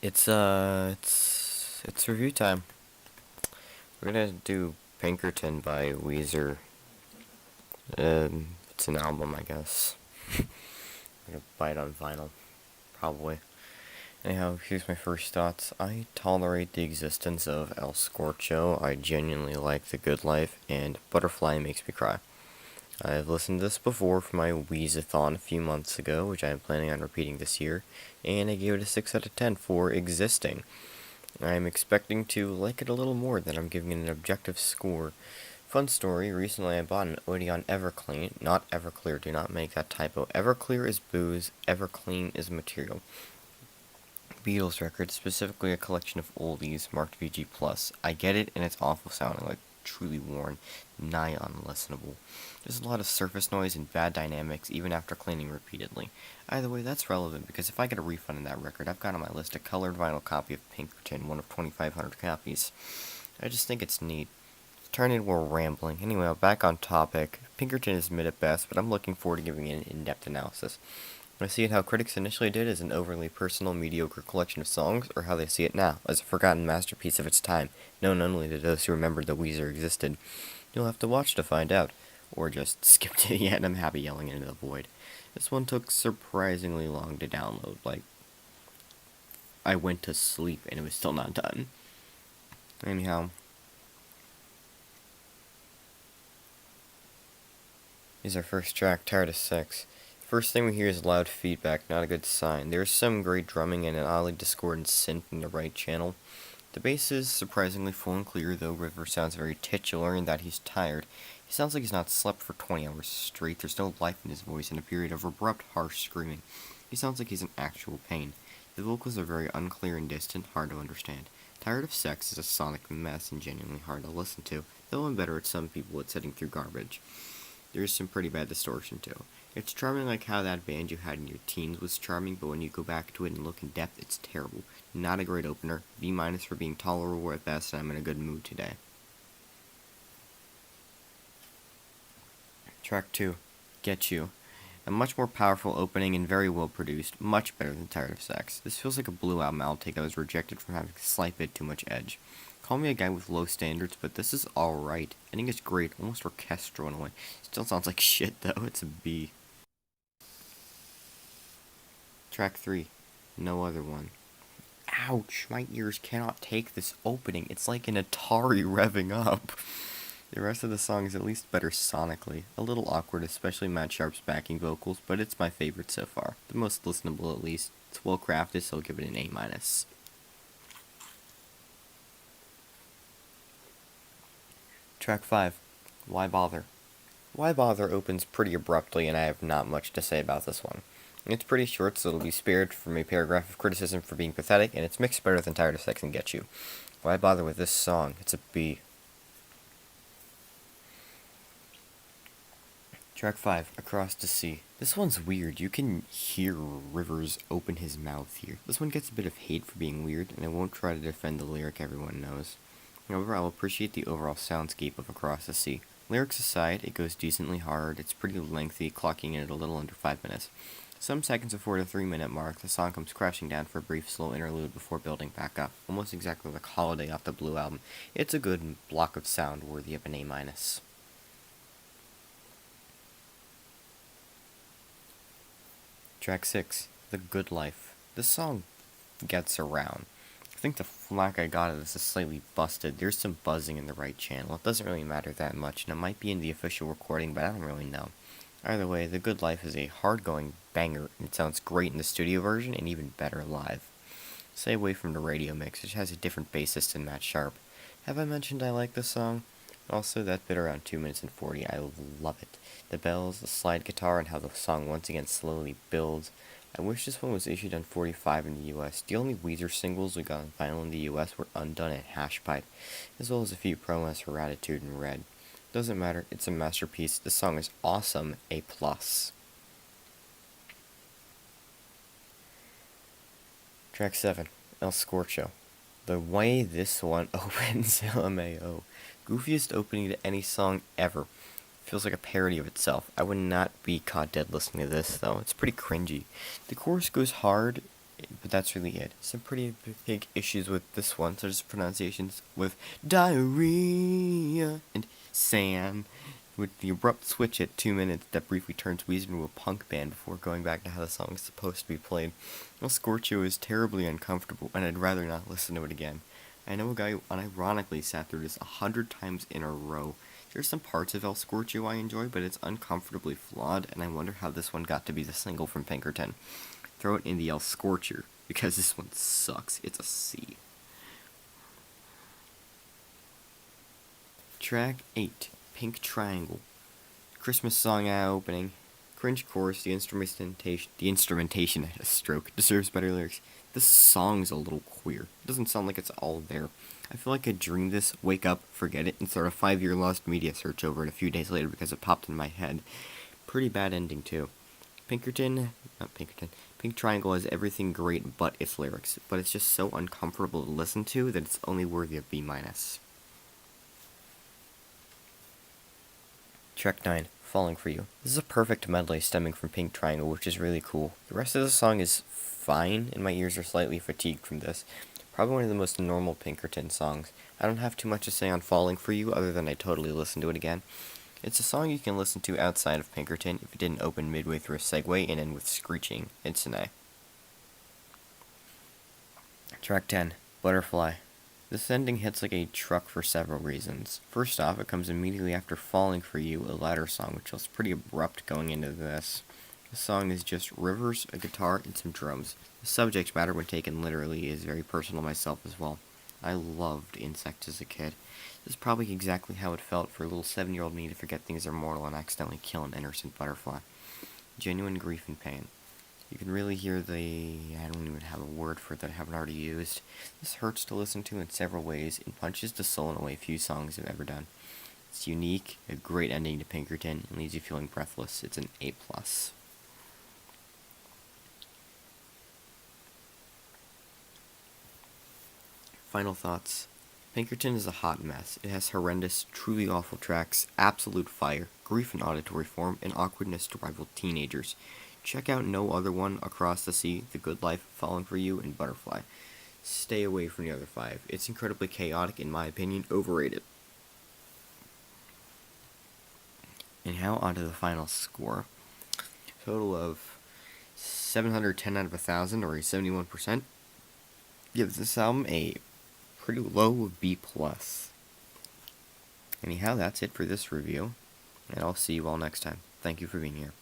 It's review time. We're gonna do Pinkerton by Weezer. It's an album, I guess. I'm gonna buy it on vinyl, probably. Anyhow, here's my first thoughts. I tolerate the existence of El Scorcho. I genuinely like The Good Life, and Butterfly makes me cry. I've listened to this before for my Weezathon a few months ago, which I am planning on repeating this year, and I gave it a 6 out of 10 for existing. I'm expecting to like it a little more than I'm giving it an objective score. Fun story, recently I bought an Odeon Everclean, not Everclear, do not make that typo. Everclear is booze, Everclean is material. Beatles record, specifically a collection of oldies, marked VG+. I get it, and it's awful sounding, like truly worn, nigh unlistenable. There's a lot of surface noise and bad dynamics, even after cleaning repeatedly. Either way, that's relevant, because if I get a refund on that record, I've got on my list a colored vinyl copy of Pinkerton, one of 2,500 copies. I just think it's neat. Turn into a rambling. Anyway, back on topic. Pinkerton is mid at best, but I'm looking forward to giving it an in-depth analysis. I see it how critics initially did as an overly personal, mediocre collection of songs, or how they see it now, as a forgotten masterpiece of its time, known only to those who remembered that Weezer existed. You'll have to watch to find out. Or just skip to the end, I'm happy yelling into the void. This one took surprisingly long to download, like, I went to sleep and it was still not done. Anyhow, here's our first track, Tired of Sex. First thing we hear is loud feedback, not a good sign. There is some great drumming and an oddly discordant synth in the right channel. The bass is surprisingly full and clear, though River sounds very titular in that he's tired. He sounds like he's not slept for 20 hours straight. There's no life in his voice and a period of abrupt, harsh screaming. He sounds like he's in actual pain. The vocals are very unclear and distant, hard to understand. Tired of Sex is a sonic mess and genuinely hard to listen to, though I'm better at some people at sitting through garbage. There's some pretty bad distortion, too. It's charming like how that band you had in your teens was charming, but when you go back to it and look in depth, it's terrible. Not a great opener. B- for being tolerable at best, and I'm in a good mood today. Track 2, Get You. A much more powerful opening and very well produced, much better than Tired of Sex. This feels like a Blue Album outtake that was rejected for having a slight bit too much edge. Call me a guy with low standards, but this is alright. I think it's great, almost orchestral in a way. Still sounds like shit though, it's a B. Track 3, No Other One. Ouch, my ears cannot take this opening. It's like an Atari revving up. The rest of the song is at least better sonically. A little awkward, especially Matt Sharp's backing vocals, but it's my favorite so far. The most listenable at least. It's well crafted, so I'll give it an A-. Track 5, Why Bother? Why Bother opens pretty abruptly, and I have not much to say about this one. It's pretty short, so it'll be spared from a paragraph of criticism for being pathetic, and it's mixed better than Tired of Sex and Get You. Why bother with this song? It's a B. Track 5, Across the Sea. This one's weird. You can hear Rivers open his mouth here. This one gets a bit of hate for being weird, and I won't try to defend the lyric everyone knows. However, I'll appreciate the overall soundscape of Across the Sea. Lyrics aside, it goes decently hard. It's pretty lengthy, clocking in at a little under 5 minutes. Some seconds before the 3-minute mark, the song comes crashing down for a brief, slow interlude before building back up, almost exactly like Holiday off the Blue Album. It's a good block of sound worthy of an A-. Track 6, The Good Life. This song gets around. I think the flack I got of this is slightly busted. There's some buzzing in the right channel. It doesn't really matter that much, and it might be in the official recording, but I don't really know. Either way, The Good Life is a hard-going banger, and it sounds great in the studio version, and even better live. Stay away from the radio mix, which has a different bassist than Matt Sharp. Have I mentioned I like this song? Also, that bit around 2 minutes and 40, I love it. The bells, the slide guitar, and how the song once again slowly builds. I wish this one was issued on 45 in the US. The only Weezer singles we got on vinyl in the US were Undone and Hashpipe, as well as a few promos for Attitude and Red. Doesn't matter, it's a masterpiece. The song is awesome, A+. Track 7, El Scorcho. The way this one opens, LMAO. Goofiest opening to any song ever. Feels like a parody of itself. I would not be caught dead listening to this, though. It's pretty cringy. The chorus goes hard but that's really it. Some pretty big issues with this one, such as pronunciations with diarrhea and sand, with the abrupt switch at 2 minutes that briefly turns Weezer into a punk band before going back to how the song is supposed to be played. El Scorcho is terribly uncomfortable, and I'd rather not listen to it again. I know a guy who unironically sat through this 100 times in a row. There's some parts of El Scorcho I enjoy, but it's uncomfortably flawed, and I wonder how this one got to be the single from Pinkerton. Throw it in the El Scorcher, because this one sucks. It's a C. Track 8, Pink Triangle. Christmas song opening. Cringe chorus, the instrumentation, a stroke, deserves better lyrics. This song's a little queer. It doesn't sound like it's all there. I feel like I dreamed this, wake up, forget it, and start a 5-year lost media search over it a few days later because it popped in my head. Pretty bad ending, too. Pink Triangle has everything great but its lyrics, but it's just so uncomfortable to listen to that it's only worthy of B-. Track 9, Falling For You. This is a perfect medley stemming from Pink Triangle, which is really cool. The rest of the song is fine, and my ears are slightly fatigued from this. Probably one of the most normal Pinkerton songs. I don't have too much to say on Falling For You, other than I totally listened to it again. It's a song you can listen to outside of Pinkerton if it didn't open midway through a segue and end with screeching. It's an A. Track 10, Butterfly. This ending hits like a truck for several reasons. First off, it comes immediately after Falling For You, a latter song, which feels pretty abrupt going into this. The song is just rivers, a guitar, and some drums. The subject matter, when taken literally, is very personal to myself as well. I loved insects as a kid. This is probably exactly how it felt for a little 7-year-old me to forget things are mortal and accidentally kill an innocent butterfly. Genuine grief and pain. You can really hear I don't even have a word for it that I haven't already used. This hurts to listen to in several ways and punches the soul in a way few songs have ever done. It's unique, a great ending to Pinkerton, and leaves you feeling breathless. It's an A+. Final thoughts. Pinkerton is a hot mess. It has horrendous, truly awful tracks, absolute fire, grief in auditory form, and awkwardness to rival teenagers. Check out No Other One, Across the Sea, The Good Life, Falling For You, and Butterfly. Stay away from the other 5. It's incredibly chaotic, in my opinion, overrated. And now onto the final score. Total of 710 out of 1,000, or a 71%. Gives this album a pretty low B+. Anyhow, that's it for this review, and I'll see you all next time. Thank you for being here.